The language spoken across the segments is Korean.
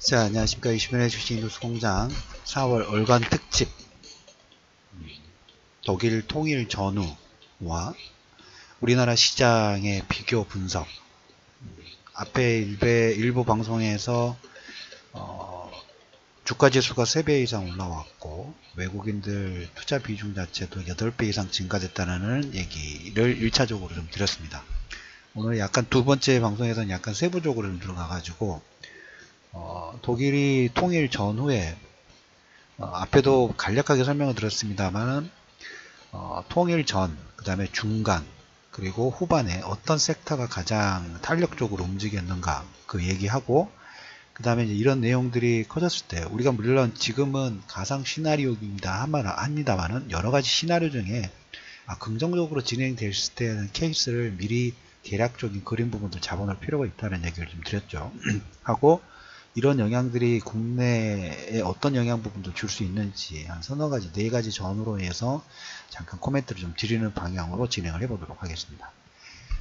자, 안녕하십니까. 20년의 주식인도수공장 4월 월간 특집 독일 통일 전후와 우리나라 시장의 비교 분석. 앞에 일부 방송에서 주가지수가 3배 이상 올라왔고 외국인들 투자 비중 자체도 8배 이상 증가됐다는 얘기를 1차적으로 좀 드렸습니다. 오늘 약간 두 번째 방송에서는 약간 세부적으로 좀 들어가가지고 독일이 통일 전후에 앞에도 간략하게 설명을 드렸습니다만 통일 전, 그 다음에 중간, 그리고 후반에 어떤 섹터가 가장 탄력적으로 움직였는가 그 얘기하고, 그 다음에 이런 내용들이 커졌을 때 우리가 물론 지금은 가상 시나리오입니다 합니다만은 여러가지 시나리오 중에 긍정적으로 진행될 때는 케이스를 미리 대략적인 그림 부분들 잡아놓을 필요가 있다는 얘기를 좀 드렸죠. 하고 이런 영향들이 국내에 어떤 영향 부분도 줄 수 있는지 한 서너 가지, 네 가지 전후로 해서 잠깐 코멘트를 좀 드리는 방향으로 진행을 해보도록 하겠습니다.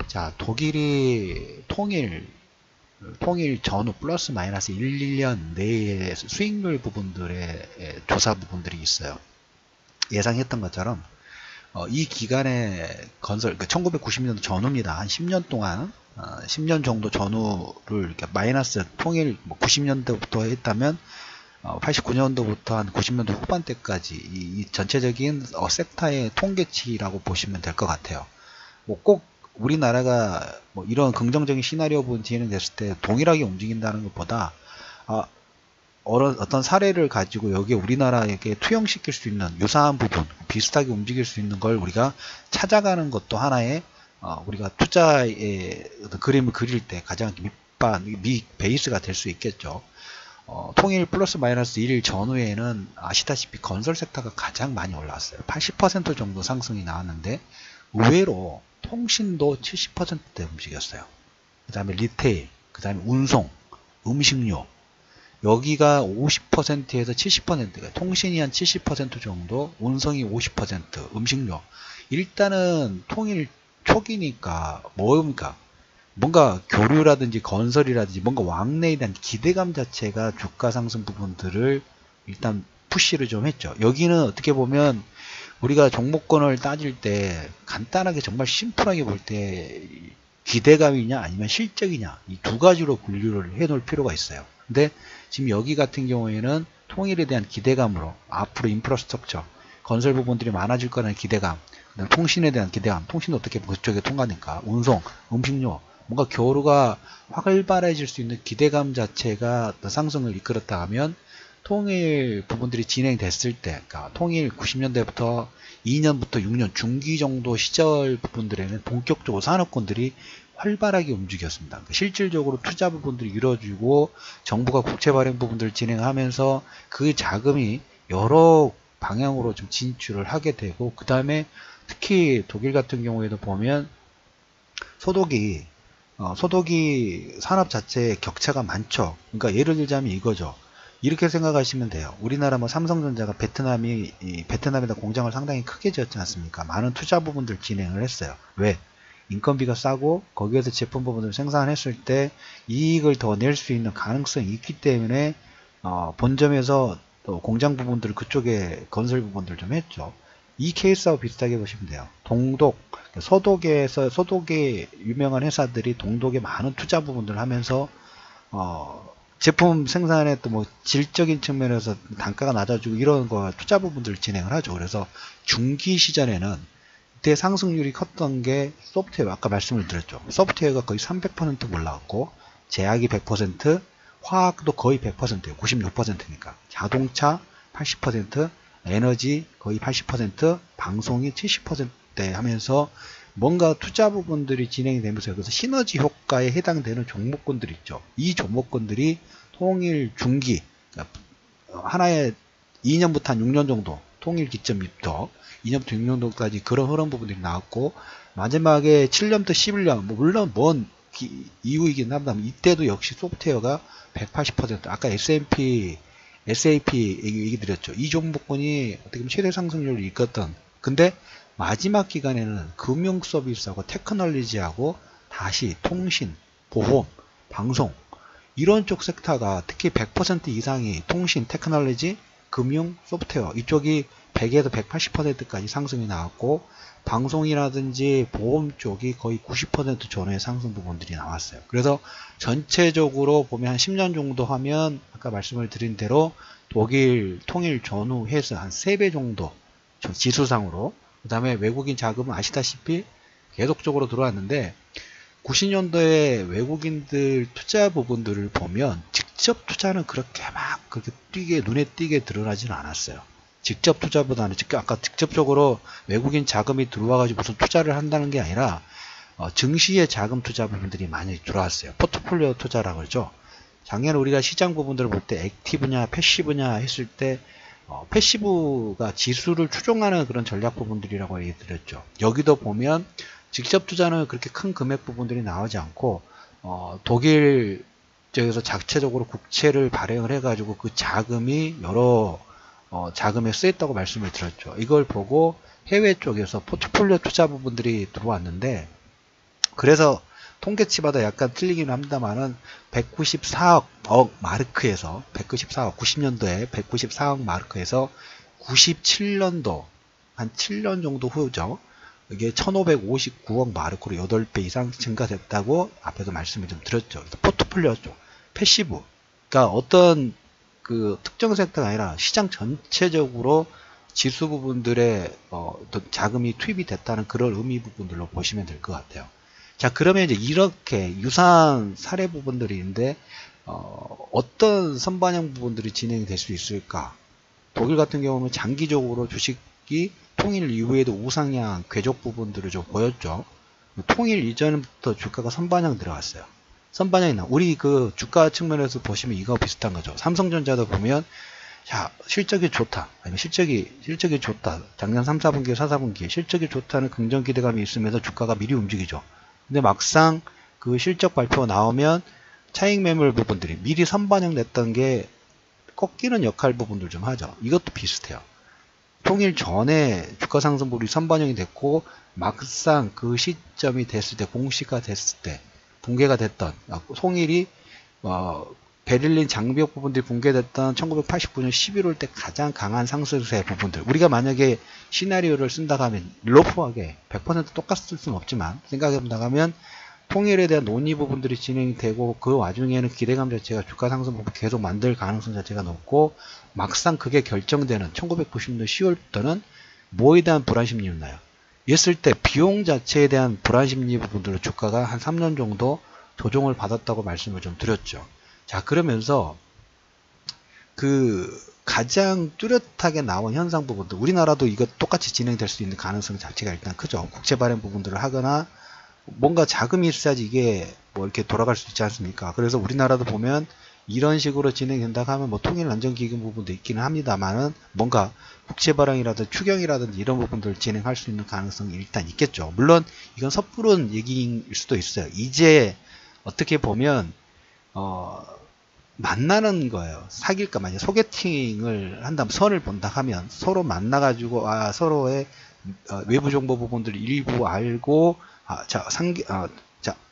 자, 독일이 통일 전후 플러스 마이너스 1년 내에 수익률 부분들의 조사 부분들이 있어요. 예상했던 것처럼 이 기간에 건설, 1990년도 전후입니다. 한 10년 동안 10년 정도 전후를 마이너스 통일 90년도부터 했다면 89년도부터 한 90년도 후반대까지 이 전체적인 섹터의 통계치라고 보시면 될 것 같아요. 뭐 꼭 우리나라가 뭐 이런 긍정적인 시나리오 부분 진행됐을 때 동일하게 움직인다는 것보다 어떤 사례를 가지고 여기에 우리나라에게 투영시킬 수 있는 유사한 부분, 비슷하게 움직일 수 있는 걸 우리가 찾아가는 것도 하나의 우리가 투자의 그림을 그릴 때 가장 베이스가 될 수 있겠죠. 통일 플러스 마이너스 1일 전후에는 아시다시피 건설 섹터가 가장 많이 올라왔어요. 80% 정도 상승이 나왔는데 의외로 통신도 70%대 움직였어요. 그 다음에 리테일, 그 다음에 운송, 음식료, 여기가 50%에서 70%가 통신이 한 70% 정도, 운송이 50%, 음식료. 일단은 통일 초기니까 뭡니까? 뭔가 교류라든지 건설이라든지 뭔가 왕래에 대한 기대감 자체가 주가 상승 부분들을 일단 푸시를 좀 했죠. 여기는 어떻게 보면 우리가 종목권을 따질 때 간단하게 정말 심플하게 볼 때 기대감이냐 아니면 실적이냐 이 두 가지로 분류를 해 놓을 필요가 있어요. 근데 지금 여기 같은 경우에는 통일에 대한 기대감으로 앞으로 인프라스트럭처 건설 부분들이 많아질 거라는 기대감, 통신에 대한 기대감, 통신도 어떻게 그쪽에 통과하니까, 운송, 음식료, 뭔가 교류가 활발해질 수 있는 기대감 자체가 상승을 이끌었다 하면 통일 부분들이 진행됐을 때, 그러니까 통일 90년대부터 2년부터 6년 중기 정도 시절 부분들에는 본격적으로 산업군들이 활발하게 움직였습니다. 실질적으로 투자 부분들이 이루어지고 정부가 국채 발행 부분들을 진행하면서 그 자금이 여러 방향으로 좀 진출을 하게 되고, 그 다음에 특히 독일 같은 경우에도 보면 소독이 산업 자체에 격차가 많죠. 그러니까 예를 들자면 이거죠. 이렇게 생각하시면 돼요. 우리나라 뭐 삼성전자가 베트남에다 공장을 상당히 크게 지었지 않습니까? 많은 투자 부분들 진행을 했어요. 왜? 인건비가 싸고 거기에서 제품 부분을 생산했을 때 이익을 더 낼 수 있는 가능성이 있기 때문에 본점에서 또 공장 부분들을 그쪽에 건설 부분들 좀 했죠. 이 케이스하고 비슷하게 보시면 돼요. 소독의 유명한 회사들이 동독에 많은 투자 부분들을 하면서 제품 생산에 또 뭐 질적인 측면에서 단가가 낮아지고 이런 거 투자 부분들을 진행을 하죠. 그래서 중기 시절에는 그때 상승률이 컸던 게 소프트웨어, 아까 말씀을 드렸죠. 소프트웨어가 거의 300% 올라왔고 제약이 100%, 화학도 거의 100%예요. 96%니까. 자동차 80%, 에너지 거의 80%, 방송이 70%대 하면서 뭔가 투자 부분들이 진행이 되면서 여기서 시너지 효과에 해당되는 종목군들이 있죠. 이 종목군들이 통일 중기, 그러니까 하나의 2년부터 한 6년 정도, 통일 기점부터 2년부터 6년 정도까지 그런 흐름 부분들이 나왔고, 마지막에 7년부터 11년, 물론 뭔 이후이긴 합니다만, 이때도 역시 소프트웨어가 180%, 아까 SAP 얘기 드렸죠. 이 종목군이 어떻게 보면 최대 상승률을 이끌었던, 근데 마지막 기간에는 금융 서비스하고 테크놀로지하고 다시 통신, 보험, 방송, 이런 쪽 섹터가 특히 100% 이상이 통신, 테크놀로지, 금융, 소프트웨어 이쪽이 100에서 180%까지 상승이 나왔고 방송이라든지 보험 쪽이 거의 90% 전후의 상승 부분들이 나왔어요. 그래서 전체적으로 보면 한 10년 정도 하면 아까 말씀을 드린 대로 독일 통일 전후 해서 한 3배 정도 지수상으로, 그 다음에 외국인 자금은 아시다시피 계속적으로 들어왔는데 90년도에 외국인들 투자 부분들을 보면 직접 투자는 그렇게 막 그렇게 눈에 띄게 드러나지는 않았어요. 직접 투자보다는 아까 직접적으로 외국인 자금이 들어와가지고 무슨 투자를 한다는 게 아니라 증시의 자금 투자 부분들이 많이 들어왔어요. 포트폴리오 투자라고 그러죠. 작년에 우리가 시장 부분들을 볼 때 액티브냐 패시브냐 했을 때 패시브가 지수를 추종하는 그런 전략 부분들이라고 얘기 드렸죠. 여기도 보면 직접 투자는 그렇게 큰 금액 부분들이 나오지 않고 독일 쪽에서 자체적으로 국채를 발행을 해가지고 그 자금이 여러 자금에 쓰였다고 말씀을 드렸죠. 이걸 보고 해외 쪽에서 포트폴리오 투자 부분들이 들어왔는데, 그래서 통계치마다 약간 틀리긴 합니다만은 194억 마르크에서 194억 90년도에 194억 마르크에서 97년도 한 7년 정도 후죠. 이게 1559억 마르크로 8배 이상 증가됐다고 앞에서 말씀을 좀 드렸죠. 그래서 포트폴리오 쪽 패시브, 그러니까 어떤 그 특정 섹터가 아니라 시장 전체적으로 지수 부분들의 자금이 투입이 됐다는 그런 의미 부분들로 보시면 될 것 같아요. 자, 그러면 이제 이렇게 유사한 사례 부분들이 있는데 어떤 선반영 부분들이 진행이 될 수 있을까? 독일 같은 경우는 장기적으로 주식이 통일 이후에도 우상향 궤적 부분들을 좀 보였죠. 통일 이전부터 주가가 선반영 들어갔어요. 선반영이 우리 그 주가 측면에서 보시면 이거 비슷한 거죠. 삼성전자도 보면 자, 실적이 좋다. 아니면 실적이 좋다. 작년 3, 4분기, 4, 4분기에 실적이 좋다는 긍정 기대감이 있으면서 주가가 미리 움직이죠. 근데 막상 그 실적 발표가 나오면 차익 매물 부분들이 미리 선반영됐던 게 꺾이는 역할 부분들 좀 하죠. 이것도 비슷해요. 통일 전에 주가 상승 부분이 선반영이 됐고 막상 그 시점이 됐을 때, 공시가 됐을 때 붕괴가 됐던 통일이 베를린 장벽 부분들이 붕괴됐던 1989년 11월 때 가장 강한 상승세 부분들, 우리가 만약에 시나리오를 쓴다고 하면 러프하게 100% 똑같을 수는 없지만 생각해 본다고 하면 통일에 대한 논의 부분들이 진행이 되고 그 와중에는 기대감 자체가 주가 상승 부분 계속 만들 가능성 자체가 높고 막상 그게 결정되는 1990년 10월부터는 뭐에 대한 불안심리였나요? 있을 때 비용 자체에 대한 불안심리 부분들로 주가가 한 3년 정도 조정을 받았다고 말씀을 좀 드렸죠. 자, 그러면서 그 가장 뚜렷하게 나온 현상 부분들, 우리나라도 이거 똑같이 진행될 수 있는 가능성 자체가 일단 크죠. 국채 발행 부분들을 하거나 뭔가 자금이 있어야지 이게 뭐 이렇게 돌아갈 수 있지 않습니까? 그래서 우리나라도 보면 이런 식으로 진행된다고 하면 뭐 통일안전기금 부분도 있기는 합니다만은 뭔가 국채 발행이라든지 추경이라든지 이런 부분들을 진행할 수 있는 가능성이 일단 있겠죠. 물론 이건 섣부른 얘기일 수도 있어요. 이제 어떻게 보면 만나는 거예요. 사귈까 만약 소개팅을 한다면 선을 본다 하면 서로 만나가지고 서로의 외부 정보 부분들을 일부 알고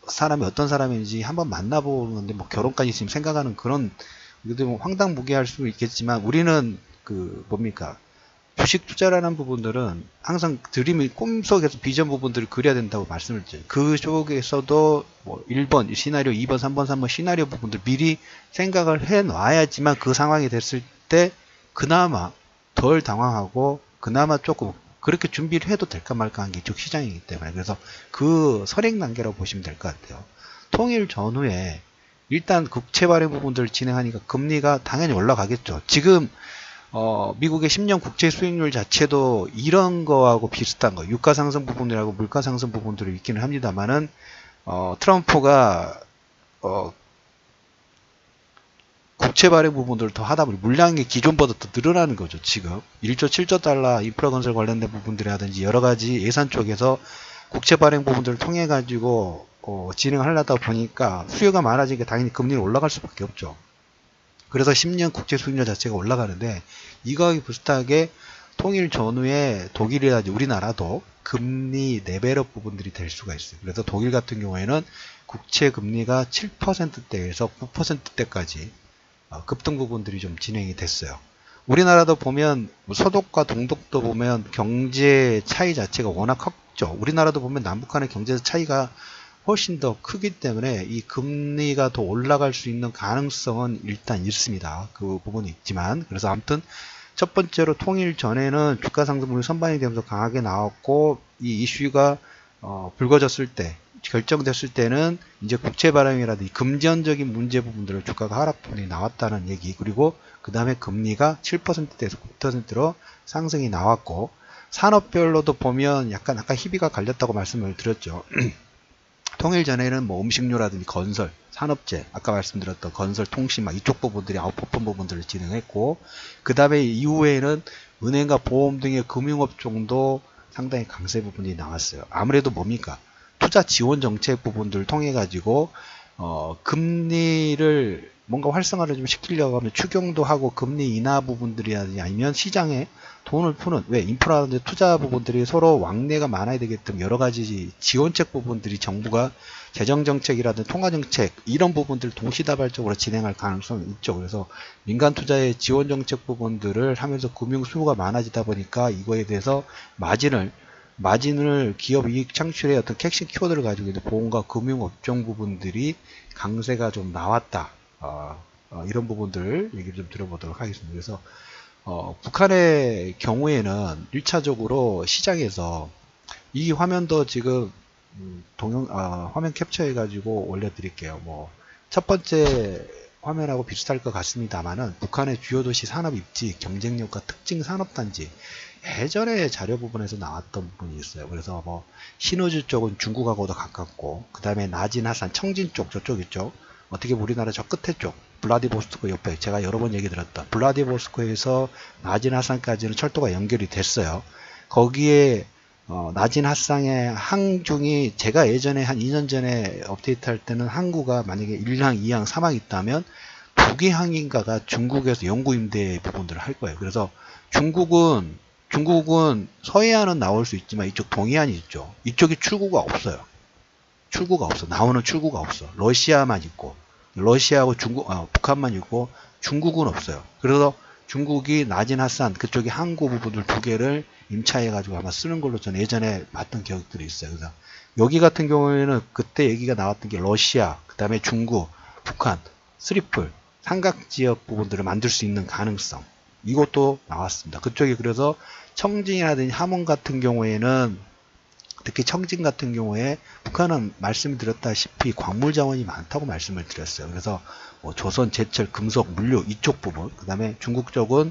사람이 어떤 사람인지 한번 만나보는데 뭐 결혼까지 있으면 생각하는 그런, 이것도 뭐 황당무계할 수 있겠지만 우리는 그 뭡니까, 주식 투자라는 부분들은 항상 드림을 꿈속에서 비전 부분들을 그려야 된다고 말씀을 드려요. 그 쪽에서도 뭐 1번 시나리오, 2번, 3번, 3번 시나리오 부분들 미리 생각을 해 놔야지만 그 상황이 됐을 때 그나마 덜 당황하고 그나마 조금 그렇게 준비를 해도 될까 말까 한 게 이쪽 시장이기 때문에, 그래서 그 선행 단계라고 보시면 될 것 같아요. 통일 전후에 일단 국채 발행 부분들을 진행하니까 금리가 당연히 올라가겠죠. 지금 미국의 10년 국채 수익률 자체도 이런 거하고 비슷한 거, 유가 상승 부분들하고 물가 상승 부분들이 있기는 합니다만은 트럼프가 국채 발행 부분들을 더 하다 보니 물량이 기존보다 더 늘어나는 거죠. 지금 1조 7조 달러 인프라 건설 관련된 부분들이라든지 여러 가지 예산 쪽에서 국채 발행 부분들을 통해 가지고 진행하려다 보니까 수요가 많아지니까 당연히 금리는 올라갈 수밖에 없죠. 그래서 10년 국채 수익률 자체가 올라가는데 이거하고 비슷하게 통일 전후에 독일이라든지 우리나라도 금리 레벨업 부분들이 될 수가 있어요. 그래서 독일 같은 경우에는 국채 금리가 7%대에서 9%대까지 급등 부분들이 좀 진행이 됐어요. 우리나라도 보면 서독과 동독도 보면 경제 차이 자체가 워낙 컸죠. 우리나라도 보면 남북한의 경제 차이가 훨씬 더 크기 때문에 이 금리가 더 올라갈 수 있는 가능성은 일단 있습니다. 그 부분이 있지만, 그래서 아무튼 첫 번째로 통일 전에는 주가 상승률이 선반이 되면서 강하게 나왔고, 이 이슈가 불거졌을 때, 결정됐을 때는 이제 국채 발행이라든지 금전적인 문제 부분들을 주가가 하락 부분이 나왔다는 얘기, 그리고 그 다음에 금리가 7%대에서 9%로 상승이 나왔고, 산업별로도 보면 약간 아까 희비가 갈렸다고 말씀을 드렸죠. 통일 전에는 뭐 음식료라든지 건설, 산업재, 아까 말씀드렸던 건설, 통신, 막 이쪽 부분들이 아웃퍼폼 부분들을 진행했고, 그 다음에 이후에는 은행과 보험 등의 금융업종도 상당히 강세 부분이 나왔어요. 아무래도 뭡니까? 투자 지원 정책 부분들을 통해 가지고 금리를 뭔가 활성화를 좀 시키려고 하면 추경도 하고 금리 인하 부분들이라든지 아니면 시장에 돈을 푸는, 왜 인프라라든지 투자 부분들이 서로 왕래가 많아야 되기 때문에 여러 가지 지원책 부분들이 정부가 재정정책이라든지 통화정책 이런 부분들을 동시다발적으로 진행할 가능성이 있죠. 그래서 민간 투자의 지원정책 부분들을 하면서 금융 수요가 많아지다 보니까 이거에 대해서 마진을 기업 이익 창출의 어떤 핵심 키워드를 가지고 있는 보험과 금융업종 부분들이 강세가 좀 나왔다. 이런 부분들 얘기를 좀 들어보도록 하겠습니다. 그래서 북한의 경우에는 1차적으로 시장에서 이 화면도 지금 화면 캡처해 가지고 올려드릴게요. 뭐 첫 번째 화면하고 비슷할 것 같습니다만은 북한의 주요 도시 산업 입지, 경쟁력과 특징 산업단지 예전에 자료 부분에서 나왔던 부분이 있어요. 그래서 뭐 신우주 쪽은 중국하고도 가깝고, 그 다음에 나진 하산 청진 쪽 저쪽 있죠. 어떻게 보면 우리나라 저 끝에 쪽 블라디보스토크 옆에 제가 여러 번 얘기 들었다. 블라디보스토크에서 나진 하산까지는 철도가 연결이 됐어요. 거기에 나진 하산의 항중이 제가 예전에 한 2년 전에 업데이트 할 때는 항구가 만약에 1항, 2항, 3항 있다면 2개 항인가가 중국에서 영구 임대 부분들을 할 거예요. 그래서 중국은 서해안은 나올 수 있지만 이쪽 동해안이 있죠. 이쪽에 출구가 없어요. 나오는 출구가 없어. 러시아만 있고, 러시아하고 북한만 있고, 중국은 없어요. 그래서 중국이 나진 하산 그쪽에 항구 부분들 2개를 임차해가지고 아마 쓰는 걸로 저는 예전에 봤던 기억들이 있어요. 그래서 여기 같은 경우에는 그때 얘기가 나왔던 게 러시아, 그 다음에 중국, 북한, 스리플, 삼각지역 부분들을 만들 수 있는 가능성. 이것도 나왔습니다. 그쪽이 그래서 청진이라든지 함원 같은 경우에는, 특히 청진 같은 경우에 북한은 말씀드렸다시피 광물 자원이 많다고 말씀을 드렸어요. 그래서 뭐 조선, 제철, 금속, 물류 이쪽 부분, 그 다음에 중국 쪽은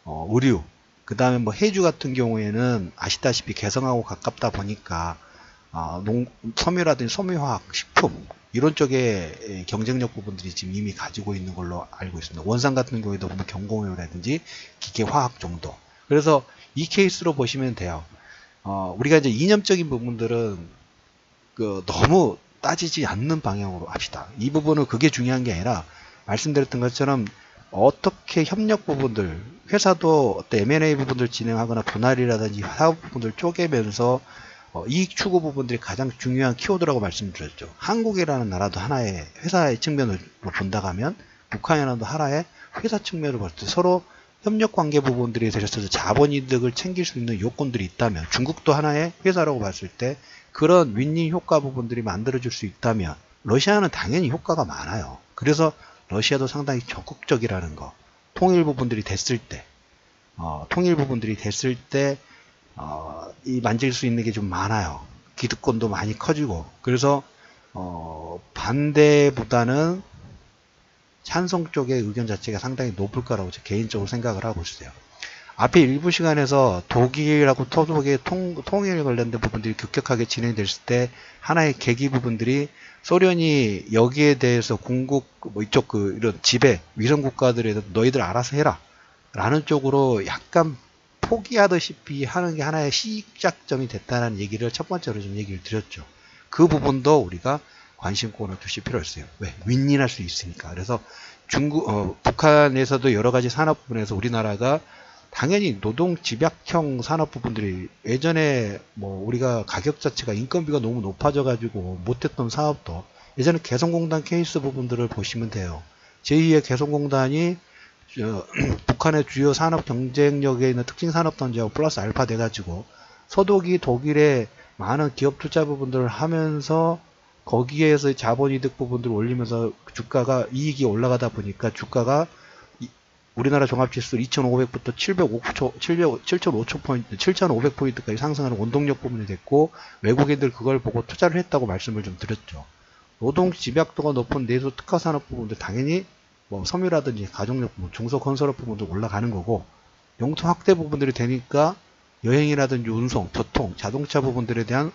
의류, 그 다음에 뭐 해주 같은 경우에는 아시다시피 개성하고 가깝다 보니까 섬유라든지 섬유화학, 식품 이런 쪽에 경쟁력 부분들이 지금 이미 가지고 있는 걸로 알고 있습니다. 원산 같은 경우에도 보면 경공회로라든지 기계화학 정도. 그래서 이 케이스로 보시면 돼요. 우리가 이제 이념적인 부분들은 너무 따지지 않는 방향으로 합시다. 이 부분은 그게 중요한 게 아니라 말씀드렸던 것처럼 어떻게 협력 부분들, 회사도 어떤 M&A 부분들 진행하거나 분할이라든지 사업 부분들 쪼개면서 이익 추구 부분들이 가장 중요한 키워드라고 말씀드렸죠. 한국이라는 나라도 하나의 회사의 측면으로 본다고 하면 북한이라도 하나의 회사 측면으로 볼 때 서로 협력 관계 부분들에 있어서 자본 이득을 챙길 수 있는 요건들이 있다면, 중국도 하나의 회사라고 봤을 때 그런 윈윈 효과 부분들이 만들어질 수 있다면, 러시아는 당연히 효과가 많아요. 그래서 러시아도 상당히 적극적이라는 거. 통일 부분들이 됐을 때 이 만질 수 있는 게 좀 많아요. 기득권도 많이 커지고. 그래서 반대보다는 찬성 쪽의 의견 자체가 상당히 높을 거라고 개인적으로 생각을 하고 있어요. 앞에 일부 시간에서 독일하고 토독의 통일 관련된 부분들이 급격하게 진행됐을 때 하나의 계기 부분들이 소련이 여기에 대해서 궁극 이쪽 이런 지배 위성 국가들에 대해서 너희들 알아서 해라 라는 쪽으로 약간 포기하듯이 하는 게 하나의 시작점이 됐다는 얘기를 첫 번째로 좀 얘기를 드렸죠. 그 부분도 우리가 관심권을 두실 필요가 있어요. 왜? 윈윈할 수 있으니까. 그래서 북한에서도 여러 가지 산업 부분에서 우리나라가 당연히 노동 집약형 산업 부분들이 예전에 뭐 우리가 가격 자체가 인건비가 너무 높아져 가지고 못했던 사업도 예전에 개성공단 케이스 부분들을 보시면 돼요. 제2의 개성공단이 북한의 주요 산업 경쟁력에 있는 특징 산업 단지하고 플러스 알파 돼가지고 서독이 독일의 많은 기업 투자 부분들을 하면서 거기에서 자본이득 부분들을 올리면서 주가가 이익이 올라가다 보니까 주가가 우리나라 종합지수 2,500부터 7,500포인트, 7,500포인트까지 상승하는 원동력 부분이 됐고 외국인들 그걸 보고 투자를 했다고 말씀을 좀 드렸죠. 노동 집약도가 높은 내수 특화 산업 부분들 당연히 뭐 섬유라든지 가정력 부분, 중소건설업 부분도 올라가는 거고 영토 확대 부분들이 되니까 여행이라든지 운송, 교통, 자동차 부분들에 대한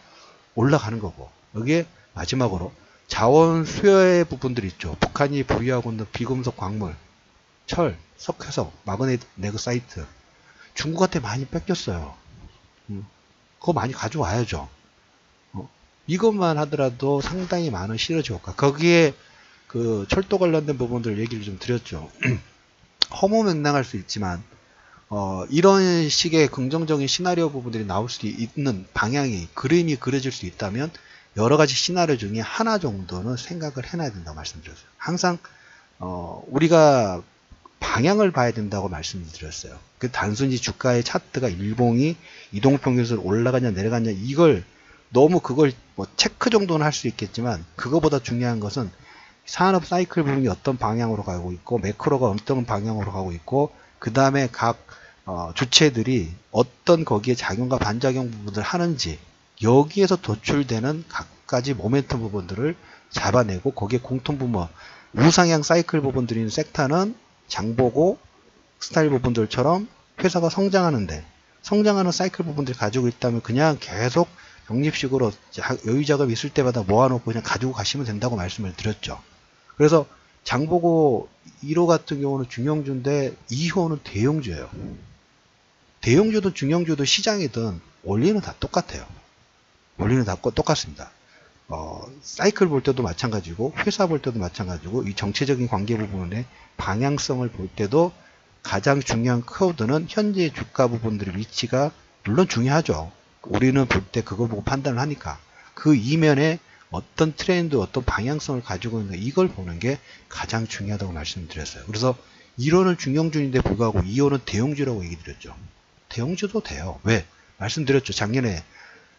올라가는 거고 여기에 마지막으로 자원 수요의 부분들이 있죠. 북한이 보유하고 있는 비금속 광물, 철, 석회석, 마그네그 사이트 중국한테 많이 뺏겼어요. 그거 많이 가져와야죠. 이것만 하더라도 상당히 많은 시너지 효과. 거기에 그 철도 관련된 부분들 얘기를 좀 드렸죠. 허무맹랑할 수 있지만 이런 식의 긍정적인 시나리오 부분들이 나올 수 있는 방향이 그림이 그려질 수 있다면 여러 가지 시나리오 중에 하나 정도는 생각을 해놔야 된다고 말씀드렸어요. 항상 우리가 방향을 봐야 된다고 말씀드렸어요. 그 단순히 주가의 차트가 일봉이 이동평균선으로 올라가냐 내려가냐 이걸 너무 그걸 뭐 체크 정도는 할 수 있겠지만 그거보다 중요한 것은 산업 사이클 부분이 어떤 방향으로 가고 있고 매크로가 어떤 방향으로 가고 있고 그 다음에 각 주체들이 어떤 거기에 작용과 반작용 부분을 하는지 여기에서 도출되는 각가지 모멘텀 부분들을 잡아내고 거기에 공통부모 우상향 사이클 부분들인 섹터는 장보고 스타일 부분들처럼 회사가 성장하는데 성장하는 사이클 부분들을 가지고 있다면 그냥 계속 적립식으로 여유자금 있을 때마다 모아놓고 그냥 가지고 가시면 된다고 말씀을 드렸죠. 그래서 장보고 1호 같은 경우는 중형주인데 2호는 대형주예요. 대형주든 중형주든 시장이든 원리는 다 똑같아요. 원리는 다 똑같습니다. 사이클 볼 때도 마찬가지고 회사 볼 때도 마찬가지고 이 정체적인 관계 부분의 방향성을 볼 때도 가장 중요한 코드는 현재 주가 부분들의 위치가 물론 중요하죠. 우리는 볼 때 그걸 보고 판단을 하니까 그 이면에 어떤 트렌드, 어떤 방향성을 가지고 있는 이걸 보는 게 가장 중요하다고 말씀드렸어요. 그래서 1호는 중형주인데 불구하고 2호는 대형주라고 얘기 드렸죠. 대형주도 돼요. 왜? 말씀드렸죠. 작년에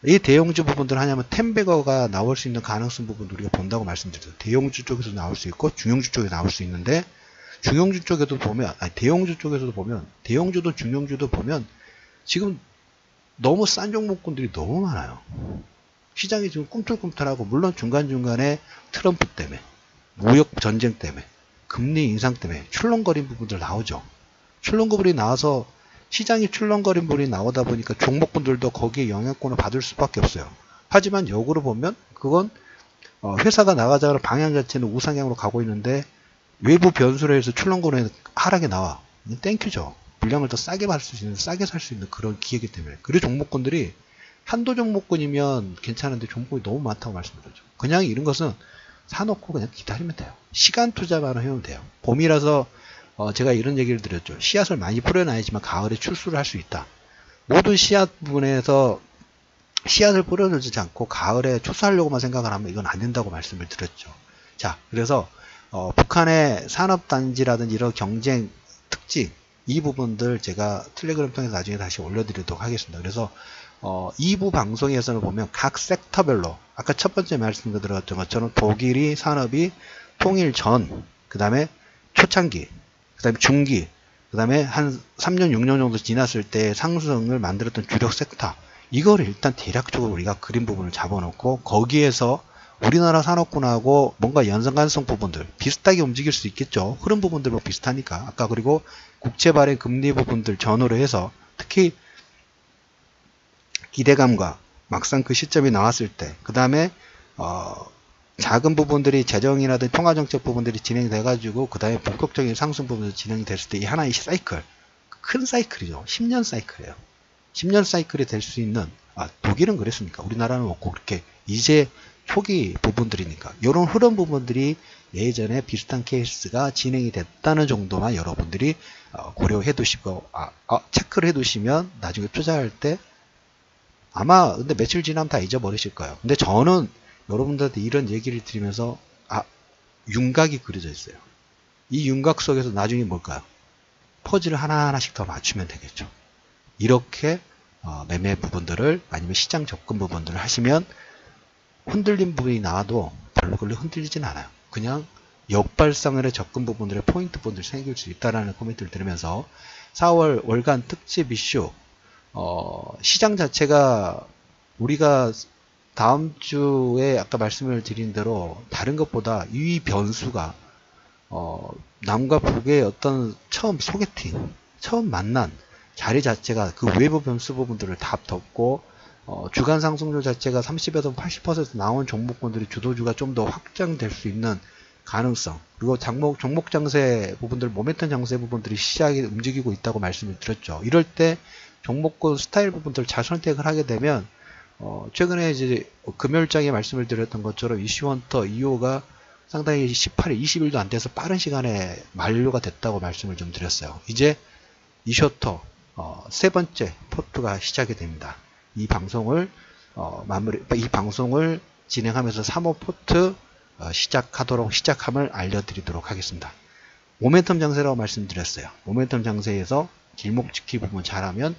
이 대형주 부분들 하냐면 템베거가 나올 수 있는 가능성 부분 우리가 본다고 말씀드렸어요. 대형주 쪽에서 나올 수 있고 중형주 쪽에 나올 수 있는데 중형주 쪽에도 보면 대형주 쪽에서도 보면 대형주도 중형주도 보면 지금 너무 싼 종목군들이 너무 많아요. 시장이 지금 꿈틀꿈틀하고 물론 중간중간에 트럼프 때문에 무역 전쟁 때문에 금리 인상 때문에 출렁거린 부분들 나오죠. 출렁거림이 나와서 시장이 출렁거린 부분이 나오다 보니까 종목군들도 거기에 영향권을 받을 수밖에 없어요. 하지만 역으로 보면 그건 회사가 나가자는 방향 자체는 우상향으로 가고 있는데 외부 변수로 해서 출렁거리는 하락이 나와. 땡큐죠. 물량을 더 싸게 받을 수 있는, 싸게 살 수 있는 그런 기회이기 때문에. 그리고 종목군들이 한도 종목군이면 괜찮은데 종목이 너무 많다고 말씀드렸죠. 그냥 이런 것은 사놓고 그냥 기다리면 돼요. 시간 투자만 하면 돼요. 봄이라서 제가 이런 얘기를 드렸죠. 씨앗을 많이 뿌려놔야지만 가을에 출수를 할 수 있다. 모든 씨앗 부분에서 씨앗을 뿌려놓지 않고 가을에 출수하려고만 생각을 하면 이건 안 된다고 말씀을 드렸죠. 자, 그래서 북한의 산업단지라든지 이런 경쟁 특징 이 부분들 제가 텔레그램 통해서 나중에 다시 올려드리도록 하겠습니다. 그래서 2부 방송에서는 보면 각 섹터별로 아까 첫 번째 말씀드렸던 것처럼 독일이 산업이 통일 전, 그 다음에 초창기, 그 다음에 중기, 그 다음에 한 3년, 6년 정도 지났을 때 상승을 만들었던 주력 섹터 이거를 일단 대략적으로 우리가 그림 부분을 잡아놓고 거기에서 우리나라 산업군하고 뭔가 연상관성 부분들 비슷하게 움직일 수 있겠죠. 흐름 부분들도 비슷하니까. 아까 그리고 국채 발행 금리 부분들 전후로 해서 특히 기대감과 막상 그 시점이 나왔을 때 그 다음에 작은 부분들이 재정이라든지 통화정책 부분들이 진행돼 가지고 그 다음에 본격적인 상승 부분이 진행이 됐을 때 이 하나의 사이클 큰 사이클이죠. 10년 사이클이에요. 10년 사이클이 될 수 있는 독일은 그랬으니까 우리나라는 없고 그렇게 이제 초기 부분들이니까 이런 흐름 부분들이 예전에 비슷한 케이스가 진행이 됐다는 정도만 여러분들이 고려해 두시고 체크를 해 두시면 나중에 투자할 때 아마 근데 며칠 지나면 다 잊어버리실 거예요. 근데 저는 여러분들한테 이런 얘기를 드리면서 윤곽이 그려져 있어요. 이 윤곽 속에서 나중에 뭘까요? 퍼즐을 하나하나씩 더 맞추면 되겠죠. 이렇게 매매 부분들을 아니면 시장 접근 부분들을 하시면 흔들린 부분이 나와도 별로 그렇게 흔들리진 않아요. 그냥 역발상의 접근 부분들의 포인트 부분들이 생길 수 있다라는 코멘트를 들으면서 4월 월간 특집 이슈 시장 자체가 우리가 다음 주에 아까 말씀을 드린 대로 다른 것보다 이 변수가 남과 북의 어떤 처음 소개팅, 처음 만난 자리 자체가 그 외부 변수 부분들을 다 덮고 주간 상승률 자체가 30에서 80% 나온 종목군들이 주도주가 좀 더 확장될 수 있는 가능성, 그리고 종목 장세 부분들, 모멘텀 장세 부분들이 시장이 움직이고 있다고 말씀을 드렸죠. 이럴 때 종목군 스타일 부분들을 잘 선택을 하게 되면 최근에 이제 금요일장에 말씀을 드렸던 것처럼 이슈헌터 2호가 상당히 18일, 20일도 안 돼서 빠른 시간에 만료가 됐다고 말씀을 좀 드렸어요. 이제 이슈헌터 세 번째 포트가 시작이 됩니다. 이 방송을 이 방송을 진행하면서 3호 포트 시작함을 알려드리도록 하겠습니다. 모멘텀 장세라고 말씀드렸어요. 모멘텀 장세에서 길목지키 부분 잘하면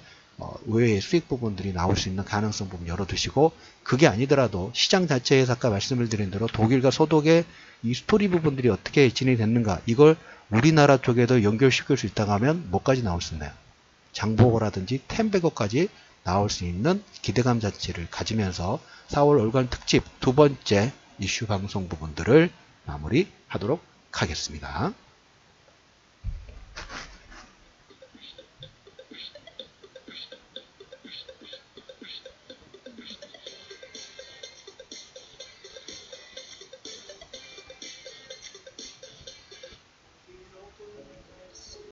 의외의 수익 부분들이 나올 수 있는 가능성 부분 열어두시고, 그게 아니더라도 시장 자체에서 아까 말씀을 드린 대로 독일과 소독의 이 스토리 부분들이 어떻게 진행이 됐는가, 이걸 우리나라 쪽에도 연결시킬 수 있다고 하면 뭐까지 나올 수 있나요? 장보고라든지 템베거까지 나올 수 있는 기대감 자체를 가지면서 4월 월간 특집 두 번째 이슈 방송 부분들을 마무리하도록 하겠습니다.